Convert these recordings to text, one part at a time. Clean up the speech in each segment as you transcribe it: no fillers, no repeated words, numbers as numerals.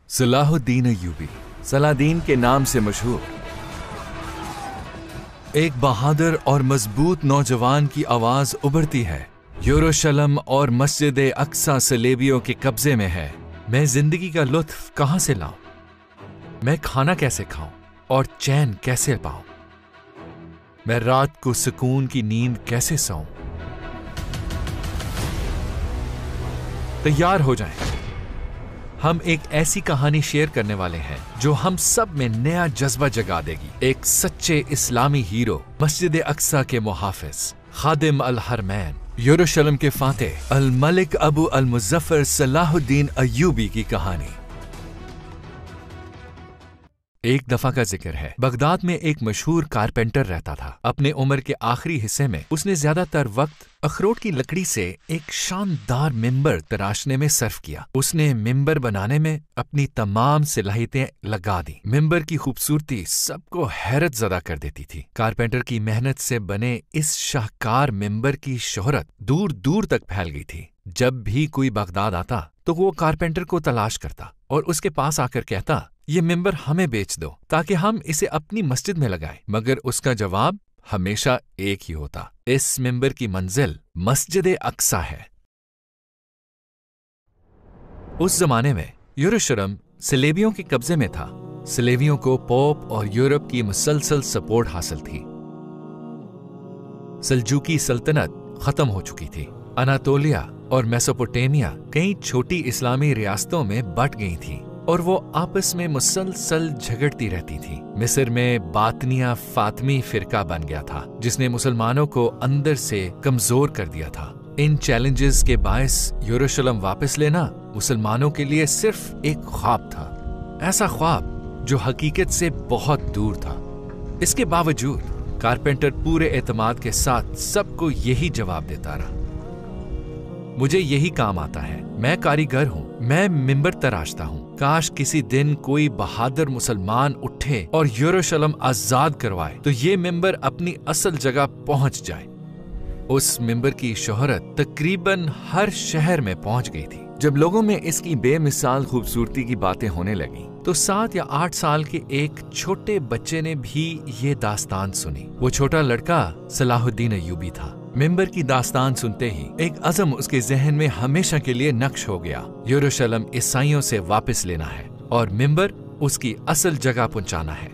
Salahuddin Ayyubi, Saladin के नाम से मशहूर, एक बहादुर और मजबूत नौजवान की आवाज उभरती है। यरूशलेम और मस्जिद अक्सा सलेबियों के कब्जे में है। मैं जिंदगी का लुत्फ कहां से लाऊं? मैं खाना कैसे खाऊं और चैन कैसे पाऊं? मैं रात को सुकून की नींद कैसे सोऊं? तैयार हो जाएं। हम एक ऐसी कहानी शेयर करने वाले हैं जो हम सब में नया जज्बा जगा देगी। एक सच्चे इस्लामी हीरो, मस्जिद अक्सा के मुहाफिज, खादिम अल हरमैन, यरूशलेम के फातेह अल मलिक अबू अल मुज़फ़्फ़र सलाहुद्दीन अय्यूबी की कहानी। एक दफा का जिक्र है, बगदाद में एक मशहूर कारपेंटर रहता था। अपने उम्र के आखिरी हिस्से में उसने ज्यादातर वक्त अखरोट की लकड़ी से एक शानदार मिंबर तराशने में सर्फ किया। उसने मिंबर बनाने में अपनी तमाम सलाहियतें लगा दी। मिंबर की खूबसूरती सबको हैरत ज़दा कर देती थी। कारपेंटर की मेहनत से बने इस शाहकार मिंबर की शोहरत दूर दूर तक फैल गई थी। जब भी कोई बगदाद आता तो वो कारपेंटर को तलाश करता और उसके पास आकर कहता, ये मिंबर हमें बेच दो ताकि हम इसे अपनी मस्जिद में लगाएं। मगर उसका जवाब हमेशा एक ही होता, इस मिंबर की मंजिल मस्जिद अक्सा है। उस जमाने में यरूशलेम सलेबियों के कब्जे में था। सलेबियों को पोप और यूरोप की मुसलसल सपोर्ट हासिल थी। सल्जूकी सल्तनत खत्म हो चुकी थी। अनातोलिया और मेसोपोटामिया कई छोटी इस्लामी रियासतों में बट गई थी और वो आपस में मुसलसल झगड़ती रहती थी। मिस्र में बातनिया फातमी फिरका बन गया था जिसने मुसलमानों को अंदर से कमजोर कर दिया था। इन चैलेंजेस के बायस यरूशलेम वापस लेना मुसलमानों के लिए सिर्फ एक ख्वाब था, ऐसा ख्वाब जो हकीकत से बहुत दूर था। इसके बावजूद कारपेंटर पूरे एतमाद के साथ सबको यही जवाब देता रहा, मुझे यही काम आता है, मैं कारीगर हूँ, मैं मिंबर तराशता हूँ। काश किसी दिन कोई बहादुर मुसलमान उठे और यरूशलेम आजाद करवाए तो ये मिंबर अपनी असल जगह पहुंच जाए। उस मिंबर की शोहरत तकरीबन हर शहर में पहुंच गई थी। जब लोगों में इसकी बेमिसाल खूबसूरती की बातें होने लगी तो 7 या 8 साल के एक छोटे बच्चे ने भी ये दास्तान सुनी। वो छोटा लड़का सलाहुद्दीन अय्यूबी था। मिंबर की दास्तान सुनते ही एक अज़म उसके जहन में हमेशा के लिए नक्श हो गया। यरूशलेम ईसाइयों से वापस लेना है और मिंबर उसकी असल जगह पहुंचाना है।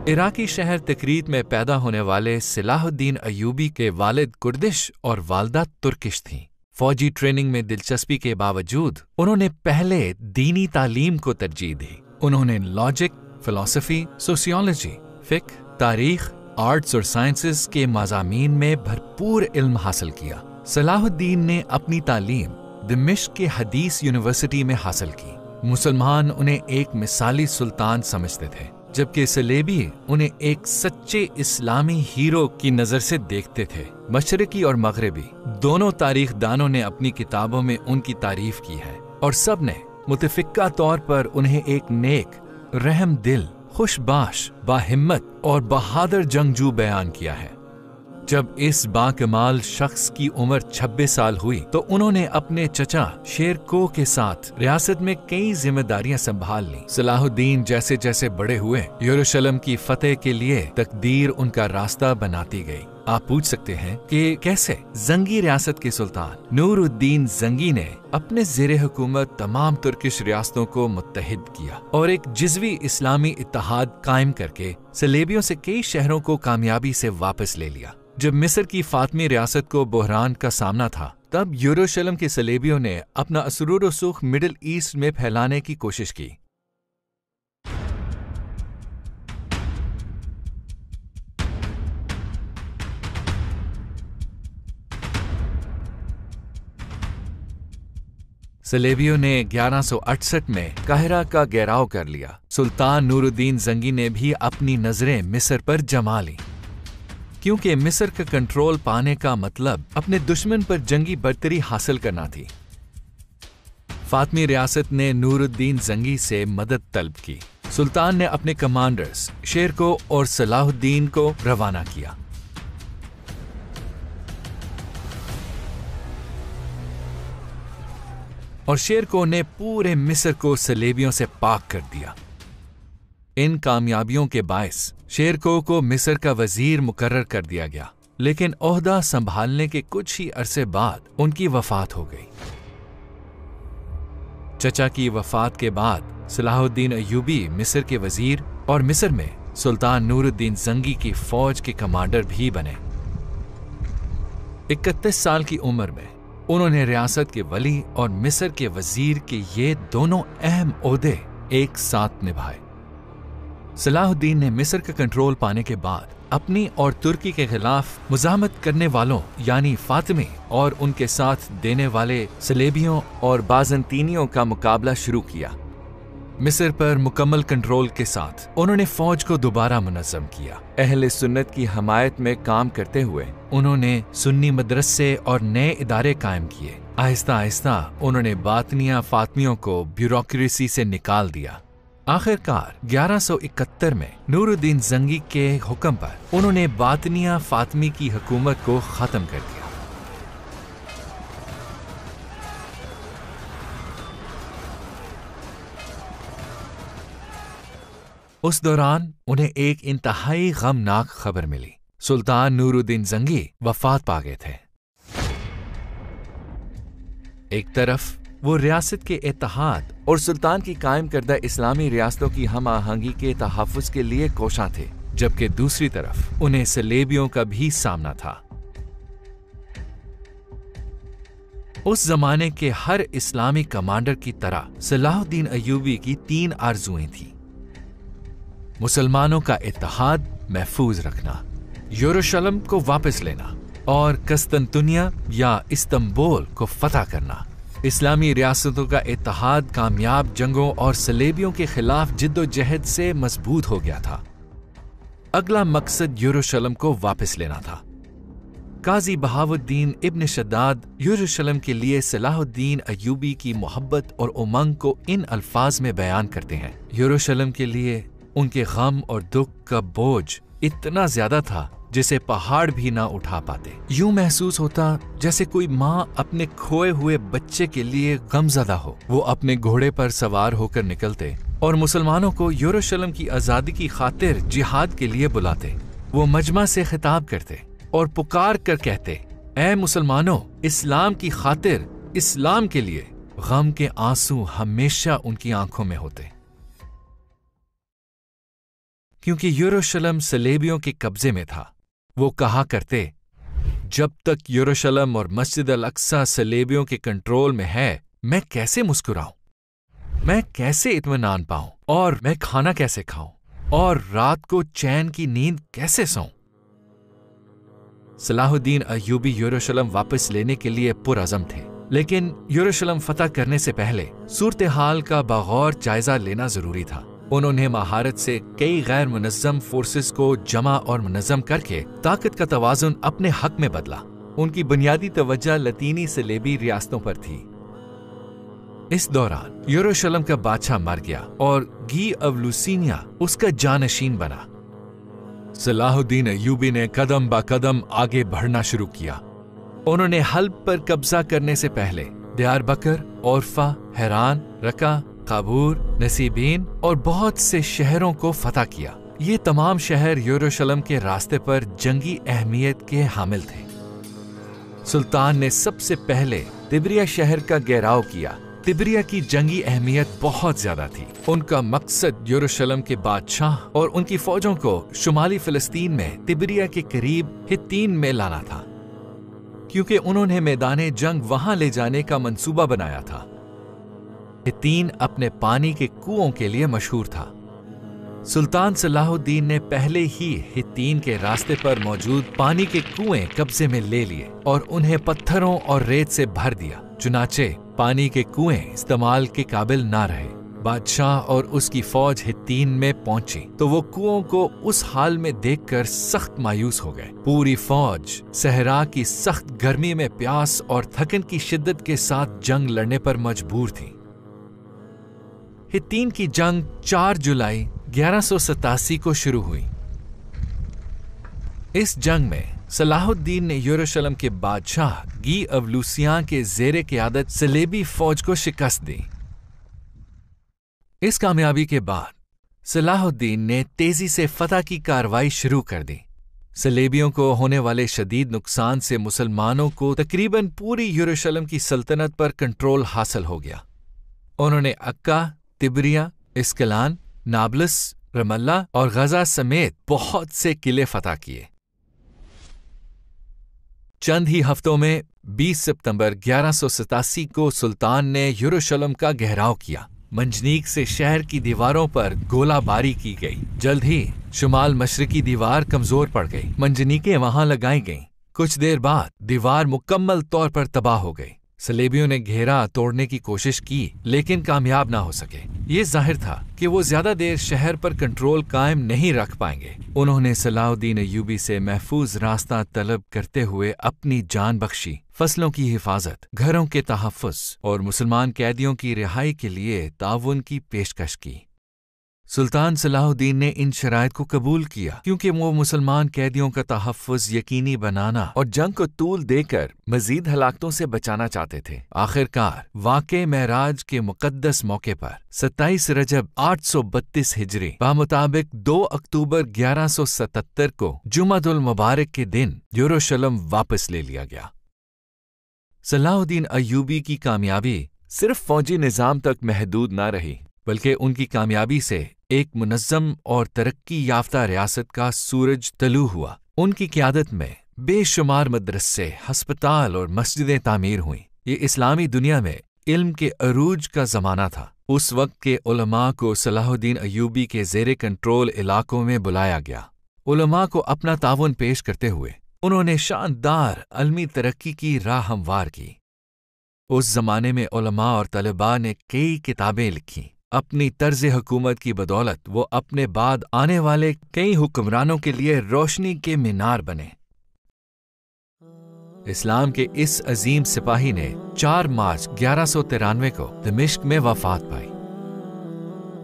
इराकी शहर तकरीत में पैदा होने वाले सलाहुद्दीन अय्यूबी के वालिद कुर्दिश और वालदा तुर्किश थीं। फौजी ट्रेनिंग में दिलचस्पी के बावजूद उन्होंने पहले दीनी तालीम को तरजीह दी। उन्होंने लॉजिक, फिलॉसफी, सोशियोलॉजी, फिक्र, तारीख, आर्ट्स और साइंसेस के मज़ामीन में भरपूर इल्म हासिल किया। सलाहुद्दीन ने अपनी तालीम दिमिश्क के हदीस यूनिवर्सिटी में हासिल की। मुसलमान उन्हें एक मिसाली सुल्तान समझते थे, जबकि सलेबी उन्हें एक सच्चे इस्लामी हीरो की नजर से देखते थे। मशरिकी और मगरिबी दोनों तारीख दानों ने अपनी किताबों में उनकी तारीफ की है और सब ने मुतफिक्का तौर पर उन्हें एक नेक, रहम दिल, खुशबाश, बाहिम्मत और बहादुर जंगजू बयान किया है। जब इस बाकमाल शख्स की उम्र 26 साल हुई तो उन्होंने अपने चचा शेर को के साथ रियासत में कई जिम्मेदारियां संभाल ली। सलाहुद्दीन जैसे जैसे बड़े हुए, यरूशलेम की फतेह के लिए तकदीर उनका रास्ता बनाती गई। आप पूछ सकते हैं कि कैसे? जंगी रियासत के सुल्तान नूरुद्दीन जंगी ने अपने ज़ेरे हुकूमत तमाम तुर्किश रियासतों को मुत्तहिद किया और एक जिज़वी इस्लामी इत्तेहाद कायम करके सलेबियों से कई शहरों को कामयाबी से वापस ले लिया। जब मिस्र की फातमी रियासत को बहरान का सामना था तब यरूशलेम के सलेबियों ने अपना असरूर व सुख मिडिल ईस्ट में फैलाने की कोशिश की। सलेबियों ने 1168 में काहिरा का घेराव कर लिया। सुल्तान नूरुद्दीन जंगी ने भी अपनी नजरें मिस्र पर जमा ली, क्योंकि मिस्र का कंट्रोल पाने का मतलब अपने दुश्मन पर जंगी बर्तरी हासिल करना थी। फातमी रियासत ने नूरुद्दीन जंगी से मदद तलब की। सुल्तान ने अपने कमांडर्स शेर को और सलाहुद्दीन को रवाना किया। और शेरको ने पूरे मिस्र को सलेबियों से पाक कर दिया। इन कामयाबियों के बायस शेरको को मिस्र का वजीर मुकर्रर कर दिया गया, लेकिन ओहदा संभालने के कुछ ही अरसे बाद उनकी वफात हो गई। चचा की वफात के बाद सलाहुद्दीन अय्यूबी मिस्र के वजीर और मिस्र में सुल्तान नूरुद्दीन जंगी की फौज के कमांडर भी बने। 31 साल की उम्र में उन्होंने रियासत के वली और मिस्र के वजीर के ये दोनों अहम ओहदे एक साथ निभाए। सलाहुद्दीन ने मिस्र का कंट्रोल पाने के बाद अपनी और तुर्की के खिलाफ मुजाहमत करने वालों यानी फातिमी और उनके साथ देने वाले सलेबियों और बाज़ंतीनियों का मुकाबला शुरू किया। मिस्र पर मुकम्मल कंट्रोल के साथ उन्होंने फौज को दोबारा मुनज़्ज़म किया। अहले सुन्नत की हमायत में काम करते हुए उन्होंने सुन्नी मदरसे और नए इदारे कायम किए। आहिस्ता आहिस्ता उन्होंने बातनिया फातमियों को ब्यूरोक्रेसी से निकाल दिया। आखिरकार 1171 में नूरुद्दीन जंगी के हुक्म पर उन्होंने बातनिया फातमी की हुकूमत को खत्म कर दिया। उस दौरान उन्हें एक इंतहाई गमनाक खबर मिली। सुल्तान नूरुद्दीन जंगी वफात पा गए थे। एक तरफ वो रियासत के इत्तेहाद और सुल्तान की कायम करदा इस्लामी रियासतों की हम आहंगी के तहफ़्फ़ुज़ के लिए कोशां थे, जबकि दूसरी तरफ उन्हें सलेबियों का भी सामना था। उस जमाने के हर इस्लामी कमांडर की तरह सलाहुद्दीन अय्यूबी की 3 आरज़ुएं थीं। मुसलमानों का इत्तेहाद महफूज रखना, यरूशलेम को वापस लेना और कस्तंतुनिया या इस्तंबुल को फतह करना। इस्लामी रियासतों का इत्तेहाद कामयाब जंगों और सलेबियों के खिलाफ जिद्दोजहद से मजबूत हो गया था। अगला मकसद यरूशलेम को वापस लेना था। काजी बहाउद्दीन इब्न शद्दाद यरूशलेम के लिए सलाहुद्दीन अय्यूबी की मोहब्बत और उमंग को इन अल्फाज में बयान करते हैं। यरूशलेम के लिए उनके गम और दुख का बोझ इतना ज्यादा था जिसे पहाड़ भी ना उठा पाते। यूं महसूस होता जैसे कोई माँ अपने खोए हुए बच्चे के लिए गमज़दा हो। वो अपने घोड़े पर सवार होकर निकलते और मुसलमानों को यरूशलेम की आज़ादी की खातिर जिहाद के लिए बुलाते। वो मजमा से खिताब करते और पुकार कर कहते, ऐ मुसलमानों, इस्लाम की खातिर, इस्लाम के लिए। गम के आंसू हमेशा उनकी आंखों में होते, क्योंकि यरूशलेम सलेबियों के कब्जे में था। वो कहा करते, जब तक यरूशलेम और मस्जिद अल अक्सा सलेबियों के कंट्रोल में है, मैं कैसे मुस्कुराऊं, मैं कैसे इत्मीनान पाऊं, और मैं खाना कैसे खाऊं, और रात को चैन की नींद कैसे सोऊं। सलाहुद्दीन अय्यूबी यरूशलेम वापस लेने के लिए पुरअज़म थे, लेकिन यरूशलेम फतह करने से पहले सूरत हाल का बगौर जायजा लेना जरूरी था। उन्होंने महारत से कई गैर मुनज़्ज़म फोर्सेस को जमा और मुनज़्ज़म करके ताकत का तवाज़ुन अपने हक में बदला। उनकी बुनियादी तवज्जो लतीनी सलेबी रियासतों पर थी। इस दौरान यरूशलेम का बादशाह मर गया और गी ऑफ लुसिनिया उसका जानशीन बना। सलाहुद्दीन अय्यूबी ने कदम ब कदम आगे बढ़ना शुरू किया। उन्होंने हल्ब पर कब्जा करने से पहले दियारबकर, औरफा, हैरान, रका, काबूर, नसीबीन और बहुत से शहरों को फतह किया। ये तमाम शहर यरूशलेम के रास्ते पर जंगी अहमियत के हामिल थे। सुल्तान ने सबसे पहले तिब्रिया शहर का घेराव किया। तिब्रिया की जंगी अहमियत बहुत ज्यादा थी। उनका मकसद यरूशलेम के बादशाह और उनकी फौजों को शुमाली फिलिस्तीन में तिब्रिया के करीब हित्तीन में लाना था, क्योंकि उन्होंने मैदाने जंग वहां ले जाने का मंसूबा बनाया था। हित्तीन अपने पानी के कुओं के लिए मशहूर था। सुल्तान सलाहुद्दीन ने पहले ही हित्तीन के रास्ते पर मौजूद पानी के कुएं कब्जे में ले लिए और उन्हें पत्थरों और रेत से भर दिया। चुनाचे पानी के कुएं इस्तेमाल के काबिल ना रहे। बादशाह और उसकी फौज हित्तीन में पहुंची तो वो कुओं को उस हाल में देखकर सख्त मायूस हो गए। पूरी फौज सहरा की सख्त गर्मी में प्यास और थकन की शिद्दत के साथ जंग लड़ने पर मजबूर थी। हित्तीन की जंग 4 जुलाई 1187 को शुरू हुई। इस जंग में सलाहुद्दीन ने यरूशलेम के बादशाह गी अवलूसियां के ज़ेरे क़यादत सलेबी फौज को शिकस्त दी। इस कामयाबी के बाद सलाहुद्दीन ने तेजी से फतह की कार्रवाई शुरू कर दी। सलेबियों को होने वाले शदीद नुकसान से मुसलमानों को तकरीबन पूरी यरूशलेम की सल्तनत पर कंट्रोल हासिल हो गया। उन्होंने अक्का, तिब्रिया, इस्कलान, नाबलस, रमल्ला और गजा समेत बहुत से किले फतह किए। चंद ही हफ्तों में 20 सितंबर 1187 को सुल्तान ने यरूशलेम का घेराव किया। मंजनीक से शहर की दीवारों पर गोलाबारी की गई। जल्द ही शुमाल मशरिकी दीवार कमजोर पड़ गई। मंजनीकें वहां लगाई गईं। कुछ देर बाद दीवार मुकम्मल तौर पर तबाह हो गई। सलेबियों ने घेरा तोड़ने की कोशिश की लेकिन कामयाब ना हो सके। ये जाहिर था कि वो ज्यादा देर शहर पर कंट्रोल कायम नहीं रख पाएंगे। उन्होंने सलाहुद्दीन अय्यूबी से महफूज रास्ता तलब करते हुए अपनी जान बख्शी। फसलों की हिफाजत, घरों के तहफ़्फ़ुज़ और मुसलमान कैदियों की रिहाई के लिए ताउन की पेशकश की। सुल्तान सलाहुद्दीन ने इन शराइत को कबूल किया क्योंकि वो मुसलमान कैदियों का तहफ़्फ़ुज़ यकीनी बनाना और जंग को तूल देकर मजीद हलाकतों से बचाना चाहते थे। आखिरकार वाक़े महराज के मुक़द्दस मौके पर 27 रजब 832 हिजरी बामुताबिक 2 अक्टूबर 1177 को जुमादुल मुबारक के दिन यरूशलेम वापस ले लिया गया। सलाहुद्दीन अय्यूबी की कामयाबी सिर्फ फौजी निज़ाम तक महदूद न रही बल्कि उनकी कामयाबी से एक मुनज़्ज़म और तरक्की याफ्ता रियासत का सूरज तलू हुआ। उनकी क़यादत में बेशुमार मदरसे, हस्पताल और मस्जिदें तामीर हुईं। ये इस्लामी दुनिया में इल्म के अरूज का ज़माना था। उस वक्त के उलमा को सलाहुद्दीन अय्यूबी के ज़ेरे कंट्रोल इलाकों में बुलाया गया। उलमा को अपना ताउन पेश करते हुए उन्होंने शानदार अलमी तरक्की की राह हमवार की। उस ज़माने में उलमा और तलबा ने कई किताबें लिखीं। अपनी तर्ज हुकूमत की बदौलत वो अपने बाद आने वाले कई हुक्मरानों के लिए रोशनी के मीनार बने। इस्लाम के इस अजीम सिपाही ने 4 मार्च 1193 को दमिश्क में वफात पाई।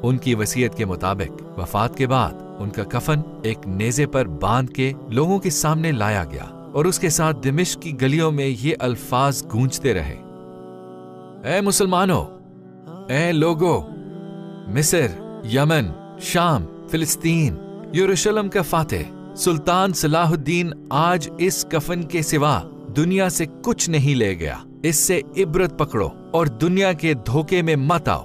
उनकी वसीयत के मुताबिक वफात के बाद उनका कफन एक नेज़े पर बांध के लोगों के सामने लाया गया और उसके साथ दमिश्क की गलियों में ये अल्फाज गूंजते रहे, ऐ मुसलमानों, ऐ लोगों, मिस्र, यमन, शाम, फिलिस्तीन, यरूशलेम का फातेह सुल्तान सलाहुद्दीन आज इस कफन के सिवा दुनिया से कुछ नहीं ले गया। इससे इब्रत पकड़ो और दुनिया के धोखे में मत आओ।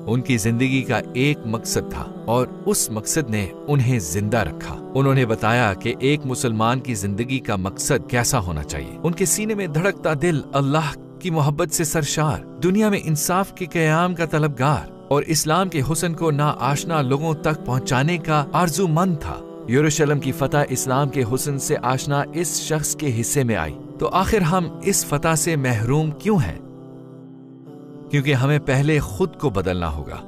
उनकी जिंदगी का एक मकसद था और उस मकसद ने उन्हें जिंदा रखा। उन्होंने बताया कि एक मुसलमान की जिंदगी का मकसद कैसा होना चाहिए। उनके सीने में धड़कता दिल अल्लाह की मोहब्बत से सरशार, दुनिया में इंसाफ के क़याम का तलबगार और इस्लाम के हुस्न को नाआशना लोगों तक पहुंचाने का आरज़ूमंद था। यरूशलेम की फतह इस्लाम के हुस्न से आशना इस शख्स के हिस्से में आई। तो आखिर हम इस फतह से महरूम क्यों हैं? क्योंकि हमें पहले खुद को बदलना होगा।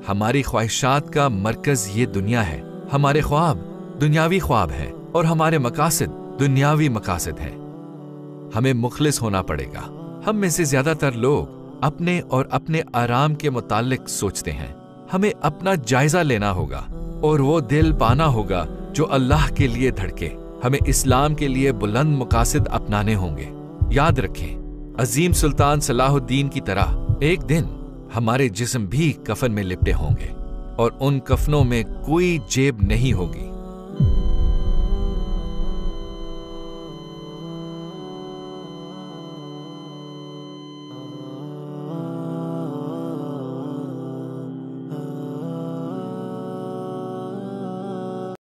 हमारी ख्वाहिशात का मरकज ये दुनिया है। हमारे ख्वाब दुनियावी ख्वाब हैं और हमारे मकासद दुनियावी मकासद हैं। हमें मुखलिस होना पड़ेगा। हम में से ज्यादातर लोग अपने और अपने आराम के मुताल्लिक सोचते हैं। हमें अपना जायजा लेना होगा और वो दिल पाना होगा जो अल्लाह के लिए धड़के। हमें इस्लाम के लिए बुलंद मकासद अपनाने होंगे। याद रखें, अजीम सुल्तान सलाहुद्दीन की तरह एक दिन हमारे जिस्म भी कफन में लिपटे होंगे और उन कफनों में कोई जेब नहीं होगी।